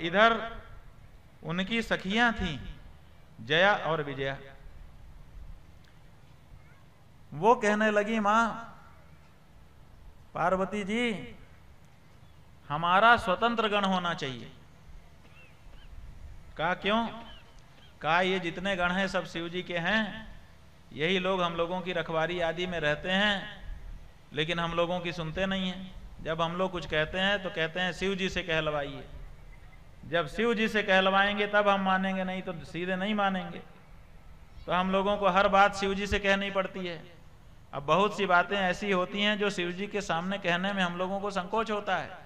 इधर उनकी सखियां थीं जया और विजया। वो कहने लगी, मां पार्वती जी हमारा स्वतंत्र गण होना चाहिए। कहा क्यों? कहा ये जितने गण हैं सब शिव जी के हैं, यही लोग हम लोगों की रखवारी आदि में रहते हैं, लेकिन हम लोगों की सुनते नहीं हैं। जब हम लोग कुछ कहते हैं तो कहते हैं शिव जी से कहलवाइए। जब शिव जी से कहलवाएंगे तब हम मानेंगे, नहीं तो सीधे नहीं मानेंगे। तो हम लोगों को हर बात शिव जी से कहनी पड़ती है। अब बहुत सी बातें ऐसी होती हैं जो शिव जी के सामने कहने में हम लोगों को संकोच होता है,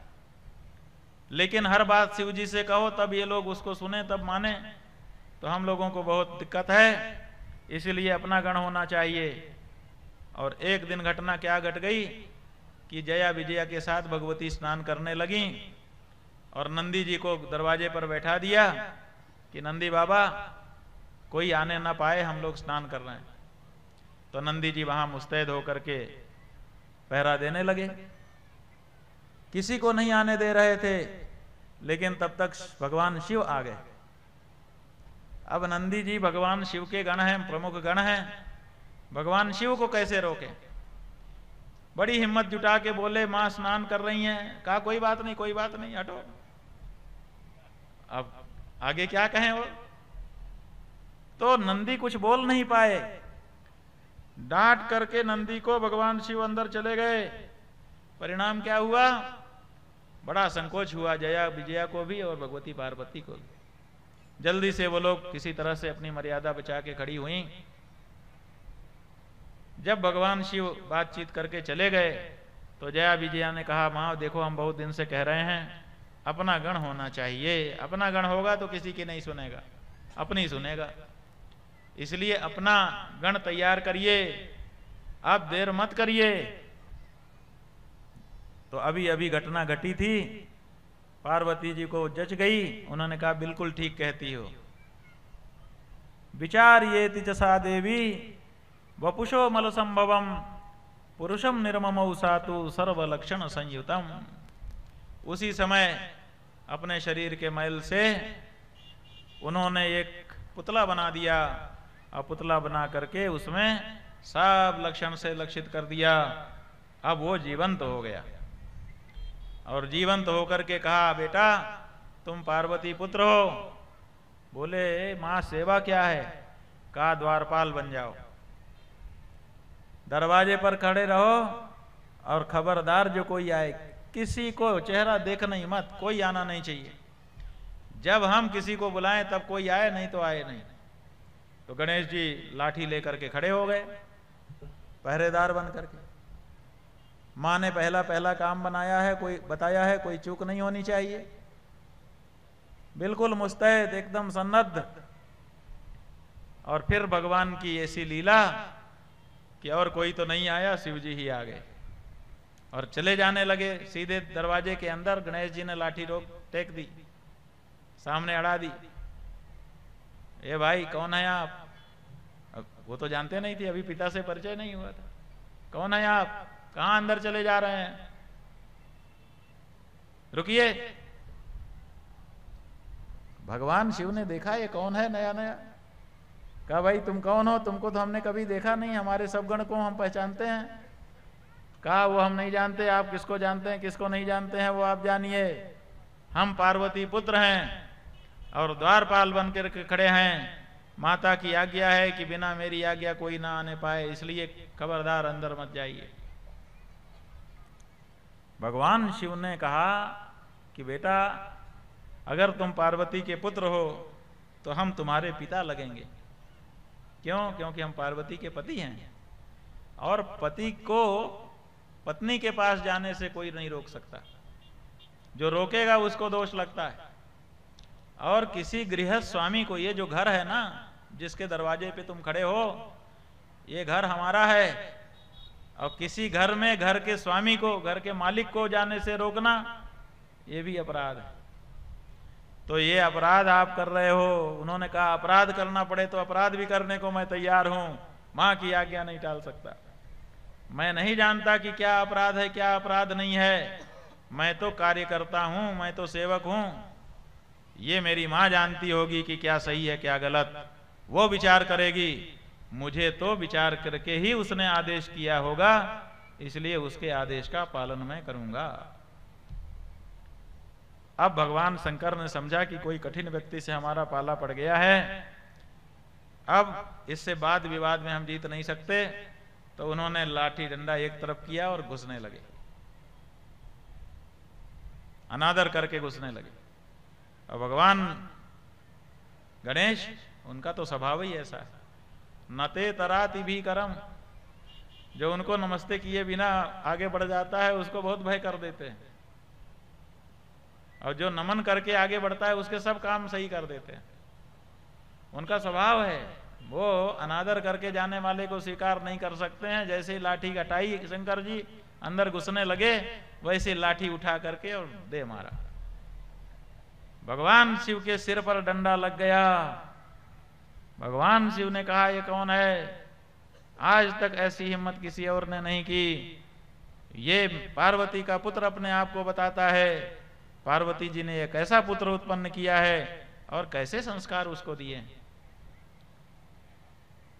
लेकिन हर बात शिव जी से कहो तब ये लोग उसको सुने तब माने, तो हम लोगों को बहुत दिक्कत है। इसलिए अपना गण होना चाहिए। और एक दिन घटना क्या घट गई कि जया विजया के साथ भगवती स्नान करने लगी और नंदी जी को दरवाजे पर बैठा दिया कि नंदी बाबा कोई आने ना पाए, हम लोग स्नान कर रहे हैं। तो नंदी जी वहां मुस्तैद होकर के पहरा देने लगे। किसी को नहीं आने दे रहे थे, लेकिन तब तक भगवान शिव आ गए। अब नंदी जी भगवान शिव के गण हैं, प्रमुख गण हैं, भगवान शिव को कैसे रोके? बड़ी हिम्मत जुटा के बोले, मां स्नान कर रही हैं। कहा कोई बात नहीं, कोई बात नहीं, हटो। अब आगे क्या कहें वो? तो नंदी कुछ बोल नहीं पाए। डांट करके नंदी को भगवान शिव अंदर चले गए। परिणाम क्या हुआ? बड़ा संकोच हुआ जया विजया को भी और भगवती पार्वती को भी। जल्दी से वो लोग किसी तरह से अपनी मर्यादा बचा के खड़ी हुई। जब भगवान शिव बातचीत करके चले गए तो जया विजया ने कहा, मां देखो हम बहुत दिन से कह रहे हैं अपना गण होना चाहिए। अपना गण होगा तो किसी की नहीं सुनेगा, अपनी सुनेगा। इसलिए अपना गण तैयार करिए, आप देर मत करिए। तो अभी अभी घटना घटी थी, पार्वती जी को जच गई। उन्होंने कहा बिल्कुल ठीक कहती हो। विचार्येति च सा देवी वपुषो मल संभवम पुरुषम निर्ममौ सातु सर्वलक्षण संयुतम। उसी समय अपने शरीर के मैल से उन्होंने एक पुतला बना दिया और पुतला बना करके उसमें सब लक्षण से लक्षित कर दिया। अब वो जीवंत हो गया और जीवंत होकर के कहा, बेटा तुम पार्वती पुत्र हो। बोले मां सेवा क्या है? कहा द्वारपाल बन जाओ, दरवाजे पर खड़े रहो और खबरदार जो कोई आए किसी को चेहरा देखना ही मत, कोई आना नहीं चाहिए। जब हम किसी को बुलाएं तब कोई आए, नहीं तो आए नहीं। तो गणेश जी लाठी लेकर के खड़े हो गए पहरेदार बन करके। मां ने पहला पहला काम बनाया है, कोई बताया है, कोई चूक नहीं होनी चाहिए। बिल्कुल मुस्तैद, एकदम सन्नद्ध। और फिर भगवान की ऐसी लीला कि और कोई तो नहीं आया, शिव जी ही आ गए और चले जाने लगे सीधे दरवाजे के अंदर। गणेश जी ने लाठी रोक टेक दी, सामने अड़ा दी। ए भाई कौन है आप? अब वो तो जानते नहीं थे, अभी पिता से परिचय नहीं हुआ था। कौन है आप? कहां अंदर चले जा रहे हैं? रुकिए। भगवान शिव ने देखा ये कौन है नया नया। कहा भाई तुम कौन हो? तुमको तो हमने कभी देखा नहीं, हमारे सब गण को हम पहचानते हैं। कहा वो हम नहीं जानते, आप किसको जानते हैं किसको नहीं जानते हैं वो आप जानिए। हम पार्वती पुत्र हैं और द्वारपाल बन कर खड़े हैं। माता की आज्ञा है कि बिना मेरी आज्ञा कोई ना आने पाए, इसलिए खबरदार अंदर मत जाइए। भगवान शिव ने कहा कि बेटा अगर तुम पार्वती के पुत्र हो तो हम तुम्हारे पिता लगेंगे। क्यों? क्योंकि हम पार्वती के पति हैं और पति को पत्नी के पास जाने से कोई नहीं रोक सकता। जो रोकेगा उसको दोष लगता है। और किसी गृहस्थ स्वामी को, ये जो घर है ना जिसके दरवाजे पे तुम खड़े हो, ये घर हमारा है, और किसी घर में घर के स्वामी को, घर के मालिक को जाने से रोकना ये भी अपराध है। तो ये अपराध आप कर रहे हो। उन्होंने कहा अपराध करना पड़े तो अपराध भी करने को मैं तैयार हूं, मां की आज्ञा नहीं टाल सकता। मैं नहीं जानता कि क्या अपराध है क्या अपराध नहीं है, मैं तो कार्य करता हूं, मैं तो सेवक हूं। ये मेरी माँ जानती होगी कि क्या सही है क्या गलत, वो विचार करेगी। मुझे तो विचार करके ही उसने आदेश किया होगा, इसलिए उसके आदेश का पालन मैं करूंगा। अब भगवान शंकर ने समझा कि कोई कठिन व्यक्ति से हमारा पाला पड़ गया है, अब इससे वाद विवाद में हम जीत नहीं सकते। तो उन्होंने लाठी डंडा एक तरफ किया और घुसने लगे, अनादर करके घुसने लगे। और भगवान गणेश, उनका तो स्वभाव ही ऐसा है, नते तराति भी करम, जो उनको नमस्ते किए बिना आगे बढ़ जाता है उसको बहुत भय कर देते हैं, और जो नमन करके आगे बढ़ता है उसके सब काम सही कर देते हैं। उनका स्वभाव है, वो अनादर करके जाने वाले को स्वीकार नहीं कर सकते हैं। जैसे ही लाठी घटाई शंकर जी, अंदर घुसने लगे, वैसे लाठी उठा करके और दे मारा। भगवान शिव के सिर पर डंडा लग गया। भगवान शिव ने कहा, ये कौन है? आज तक ऐसी हिम्मत किसी और ने नहीं की। ये पार्वती का पुत्र अपने आप को बताता है। पार्वती जी ने एक ऐसा पुत्र उत्पन्न किया है और कैसे संस्कार उसको दिए।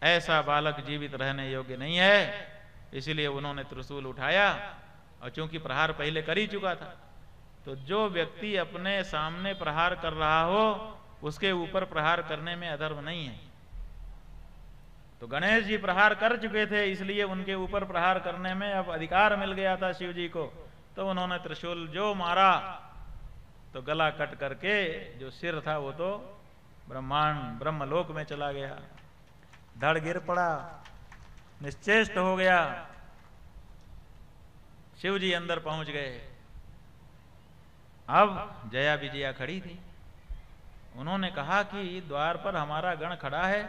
ऐसा बालक जीवित रहने योग्य नहीं है। इसलिए उन्होंने त्रिशूल उठाया, और चूंकि प्रहार पहले कर ही चुका था, तो जो व्यक्ति अपने सामने प्रहार कर रहा हो उसके ऊपर प्रहार करने में अधर्म नहीं है। तो गणेश जी प्रहार कर चुके थे, इसलिए उनके ऊपर प्रहार करने में अब अधिकार मिल गया था शिव जी को। तो उन्होंने त्रिशूल जो मारा तो गला कट करके जो सिर था वो तो ब्रह्मलोक में चला गया, धड़ गिर पड़ा, निश्चेष्ट हो गया। शिव जी अंदर पहुंच गए। अब जया विजया खड़ी थी। उन्होंने कहा कि द्वार पर हमारा गण खड़ा है,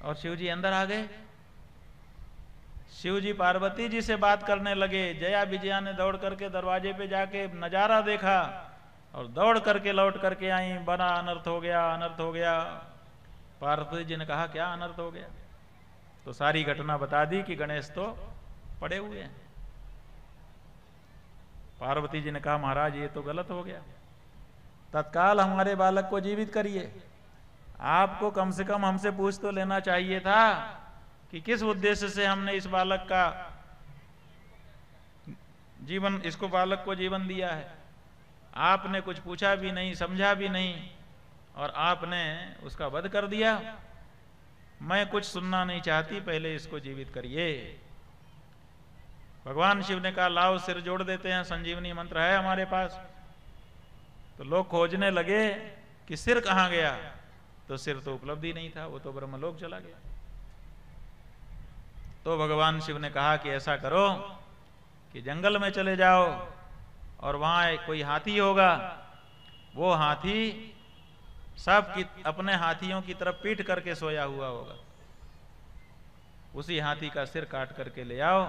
और शिव जी अंदर आ गए। शिव जी पार्वती जी से बात करने लगे। जया विजया ने दौड़ करके दरवाजे पे जाके नजारा देखा और दौड़ करके लौट करके आई, बड़ा अनर्थ हो गया, अनर्थ हो गया। पार्वती जी ने कहा, क्या अनर्थ हो गया? तो सारी घटना बता दी कि गणेश तो पड़े हुए हैं। पार्वती जी ने कहा, महाराज ये तो गलत हो गया, तत्काल हमारे बालक को जीवित करिए। आपको कम से कम हमसे पूछ तो लेना चाहिए था कि किस उद्देश्य से हमने इस बालक का जीवन, इसको बालक को जीवन दिया है। आपने कुछ पूछा भी नहीं, समझा भी नहीं, और आपने उसका वध कर दिया। मैं कुछ सुनना नहीं चाहती, पहले इसको जीवित करिए। भगवान शिव ने कहा, लाओ सिर जोड़ देते हैं, संजीवनी मंत्र है हमारे पास। तो लोग खोजने लगे कि सिर कहां गया, तो सिर तो उपलब्ध ही नहीं था, वो तो ब्रह्मलोक चला गया। तो भगवान शिव ने कहा कि ऐसा करो कि जंगल में चले जाओ, और वहां कोई हाथी होगा, वो हाथी सब की अपने हाथियों की तरफ पीठ करके सोया हुआ होगा, उसी हाथी का सिर काट करके ले आओ।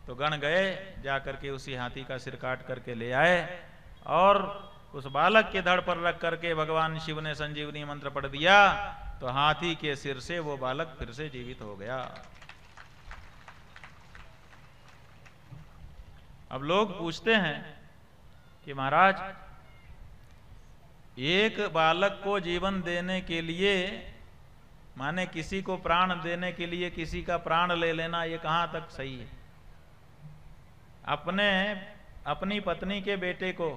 तो गण गए, जाकर के उसी हाथी का सिर काट करके ले आए, और उस बालक के धड़ पर रख करके भगवान शिव ने संजीवनी मंत्र पढ़ दिया। तो हाथी के सिर से वो बालक फिर से जीवित हो गया। अब लोग पूछते हैं कि महाराज, एक बालक को जीवन देने के लिए, माने किसी को प्राण देने के लिए किसी का प्राण ले लेना, ये कहां तक सही है? अपनी पत्नी के बेटे को,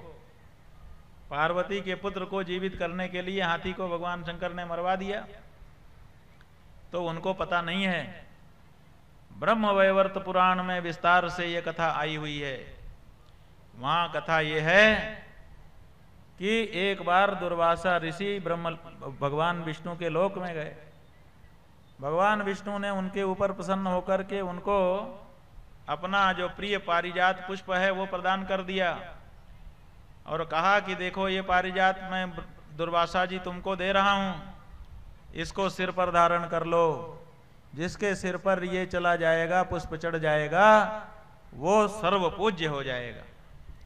पार्वती के पुत्र को जीवित करने के लिए हाथी को भगवान शंकर ने मरवा दिया। तो उनको पता नहीं है, ब्रह्मवैवर्त पुराण में विस्तार से यह कथा आई हुई है। वहां कथा यह है कि एक बार दुर्वासा ऋषि भगवान विष्णु के लोक में गए। भगवान विष्णु ने उनके ऊपर प्रसन्न होकर के उनको अपना जो प्रिय पारिजात पुष्प है वो प्रदान कर दिया, और कहा कि देखो ये पारिजात मैं दुर्वासा जी तुमको दे रहा हूं, इसको सिर पर धारण कर लो। जिसके सिर पर ये चला जाएगा, पुष्प चढ़ जाएगा, वो सर्व पूज्य हो जाएगा।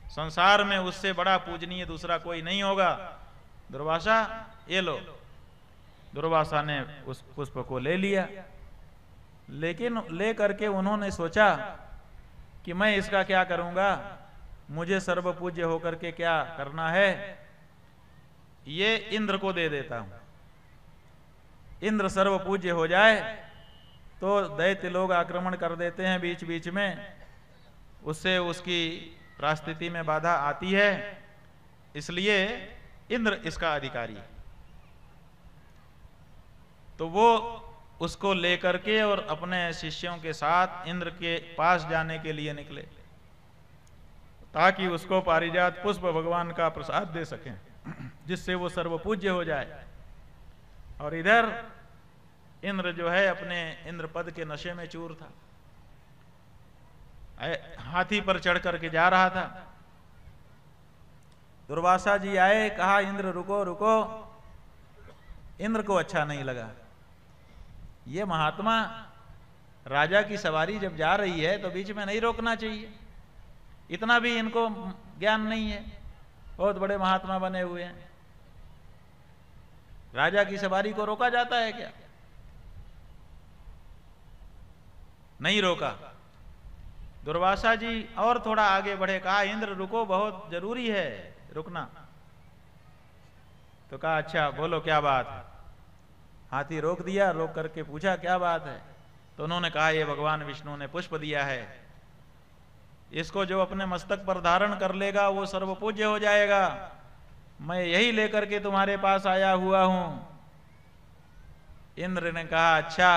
संसार में उससे बड़ा पूजनीय दूसरा कोई नहीं होगा। दुर्वासा ये लो। दुर्वासा ने उस पुष्प को ले लिया, लेकिन ले करके उन्होंने सोचा कि मैं इसका क्या करूंगा, मुझे सर्वपूज्य होकर के क्या करना है। ये इंद्र को दे देता हूं। इंद्र सर्व पूज्य हो जाए तो दैत्य लोग आक्रमण कर देते हैं बीच बीच में, उससे उसकी परास्थिति में बाधा आती है, इसलिए इंद्र इसका अधिकारी है। तो वो उसको लेकर के और अपने शिष्यों के साथ इंद्र के पास जाने के लिए निकले, ताकि उसको पारिजात पुष्प भगवान का प्रसाद दे सकें, जिससे वो सर्वपूज्य हो जाए। और इधर इंद्र जो है अपने इंद्र पद के नशे में चूर था, हाथी पर चढ़ करके जा रहा था। दुर्वासा जी आए, कहा इंद्र रुको रुको। इंद्र को अच्छा नहीं लगा। ये महात्मा राजा की सवारी जब जा रही है तो बीच में नहीं रोकना चाहिए, इतना भी इनको ज्ञान नहीं है, बहुत बड़े महात्मा बने हुए हैं, राजा की सवारी को रोका जाता है क्या? नहीं रोका। दुर्वासा जी और थोड़ा आगे बढ़े, कहा इंद्र रुको, बहुत जरूरी है रुकना। तो कहा अच्छा बोलो क्या बात है। हाथी रोक दिया, रोक करके पूछा क्या बात है। तो उन्होंने कहा ये भगवान विष्णु ने पुष्प दिया है, इसको जो अपने मस्तक पर धारण कर लेगा वो सर्वपूज्य हो जाएगा, मैं यही लेकर के तुम्हारे पास आया हुआ हूं। इंद्र ने कहा अच्छा,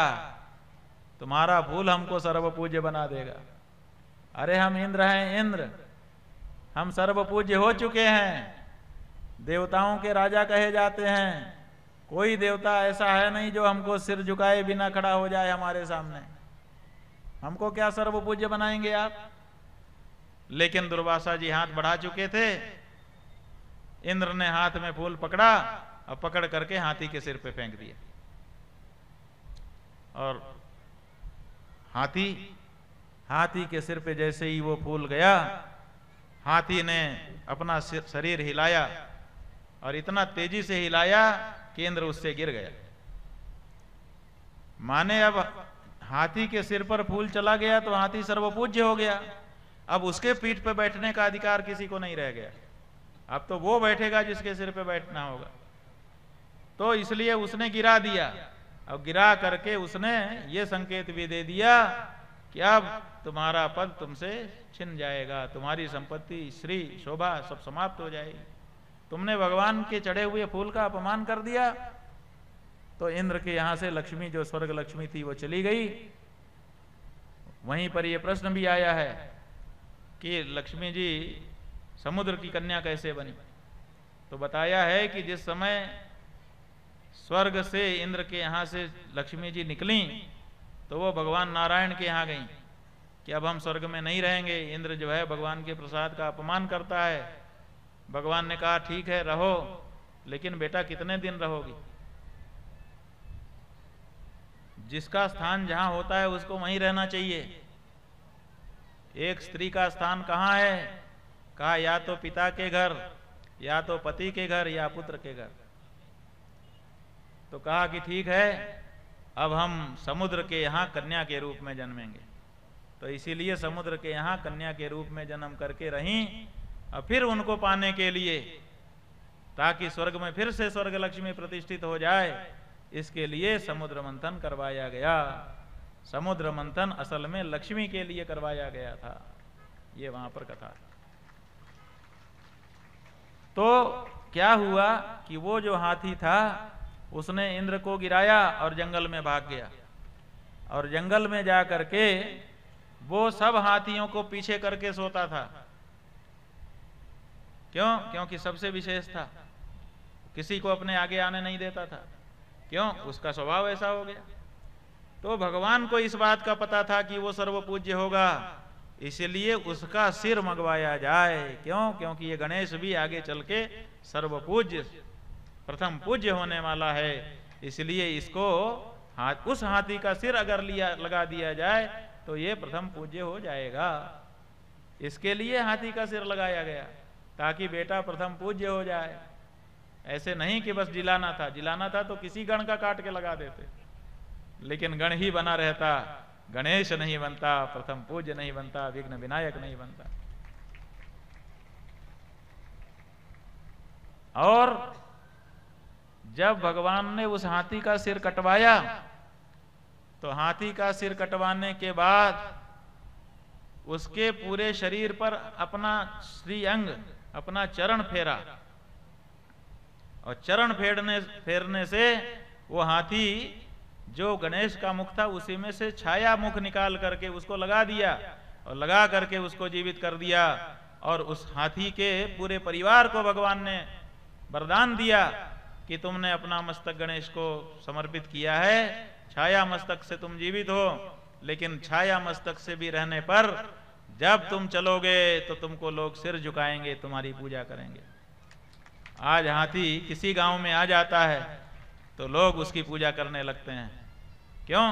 तुम्हारा फूल हमको सर्वपूज्य बना देगा। अरे हम इंद्र हैं, इंद्र, हम सर्वपूज्य हो चुके हैं, देवताओं के राजा कहे जाते हैं, कोई देवता ऐसा है नहीं जो हमको सिर झुकाए बिना खड़ा हो जाए हमारे सामने, हमको क्या सर्वपूज्य बनाएंगे आप। लेकिन दुर्वासा जी हाथ बढ़ा चुके थे। इंद्र ने हाथ में फूल पकड़ा और पकड़ करके हाथी के सिर पे फेंक दिया, और हाथी के सिर पे जैसे ही वो फूल गया, हाथी ने अपना शरीर हिलाया और इतना तेजी से हिलाया कि इंद्र उससे गिर गया। माने अब हाथी के सिर पर फूल चला गया तो हाथी सर्वपूज्य हो गया, अब उसके पीठ पे बैठने का अधिकार किसी को नहीं रह गया, अब तो वो बैठेगा जिसके सिर पे बैठना होगा। तो इसलिए उसने गिरा दिया, और गिरा करके उसने ये संकेत भी दे दिया कि अब तुम्हारा पद तुमसे छिन जाएगा, तुम्हारी संपत्ति श्री शोभा सब समाप्त हो जाएगी, तुमने भगवान के चढ़े हुए फूल का अपमान कर दिया। तो इंद्र के यहां से लक्ष्मी, जो स्वर्ग लक्ष्मी थी, वो चली गई। वहीं पर यह प्रश्न भी आया है कि लक्ष्मी जी समुद्र की कन्या कैसे बनी। तो बताया है कि जिस समय स्वर्ग से इंद्र के यहां से लक्ष्मी जी निकली तो वो भगवान नारायण के यहां गई कि अब हम स्वर्ग में नहीं रहेंगे, इंद्र जो है भगवान के प्रसाद का अपमान करता है। भगवान ने कहा ठीक है रहो, लेकिन बेटा कितने दिन रहोगी, जिसका स्थान जहां होता है उसको वहीं रहना चाहिए। एक स्त्री का स्थान कहां है, कहा या तो पिता के घर, या तो पति के घर, या पुत्र के घर। तो कहा कि ठीक है, अब हम समुद्र के यहां कन्या के रूप में जन्मेंगे। तो इसीलिए समुद्र के यहां कन्या के रूप में जन्म करके रहीं, और फिर उनको पाने के लिए, ताकि स्वर्ग में फिर से स्वर्ग लक्ष्मी प्रतिष्ठित हो जाए, इसके लिए समुद्र मंथन करवाया गया। समुद्र मंथन असल में लक्ष्मी के लिए करवाया गया था, ये वहां पर कथा है। तो क्या हुआ कि वो जो हाथी था उसने इंद्र को गिराया और जंगल में भाग गया, और जंगल में जा करके वो सब हाथियों को पीछे करके सोता था। क्यों? क्योंकि सबसे विशेष था, किसी को अपने आगे आने नहीं देता था। क्यों? उसका स्वभाव ऐसा हो गया। तो भगवान को इस बात का पता था कि वो सर्वपूज्य होगा, इसलिए उसका सिर मंगवाया जाए। क्यों? क्योंकि ये गणेश भी आगे चल के सर्वपूज्य, प्रथम पूज्य होने वाला है, इसलिए इसको उस हाथी का सिर अगर लगा दिया जाए तो ये प्रथम पूज्य हो जाएगा। इसके लिए हाथी का सिर लगाया गया, ताकि बेटा प्रथम पूज्य हो जाए। ऐसे नहीं कि बस जिलाना था, जिलाना था तो किसी गण का काट के लगा देते, लेकिन गण ही बना रहता, गणेश नहीं बनता, प्रथम पूज्य नहीं बनता, विघ्न विनायक नहीं बनता। और जब भगवान ने उस हाथी का सिर कटवाया तो हाथी का सिर कटवाने के बाद उसके पूरे शरीर पर अपना श्रीअंग, अपना चरण फेरा, और चरण फेरने से वो हाथी जो गणेश का मुख था उसी में से छाया मुख निकाल करके उसको लगा दिया, और लगा करके उसको जीवित कर दिया। और उस हाथी के पूरे परिवार को भगवान ने वरदान दिया कि तुमने अपना मस्तक गणेश को समर्पित किया है, छाया मस्तक से तुम जीवित हो, लेकिन छाया मस्तक से भी रहने पर जब तुम चलोगे तो तुमको लोग सिर झुकाएंगे, तुम्हारी पूजा करेंगे। आज हाथी किसी गांव में आ जाता है तो लोग उसकी पूजा करने लगते हैं। क्यों?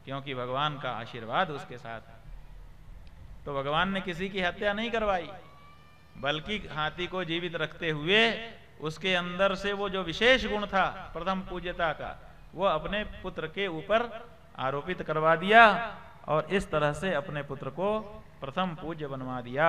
क्योंकि भगवान का आशीर्वाद उसके साथ है। तो भगवान ने किसी की हत्या नहीं करवाई, बल्कि हाथी को जीवित रखते हुए उसके अंदर से वो जो विशेष गुण था प्रथम पूज्यता का, वो अपने पुत्र के ऊपर आरोपित करवा दिया, और इस तरह से अपने पुत्र को प्रथम पूज्य बनवा दिया।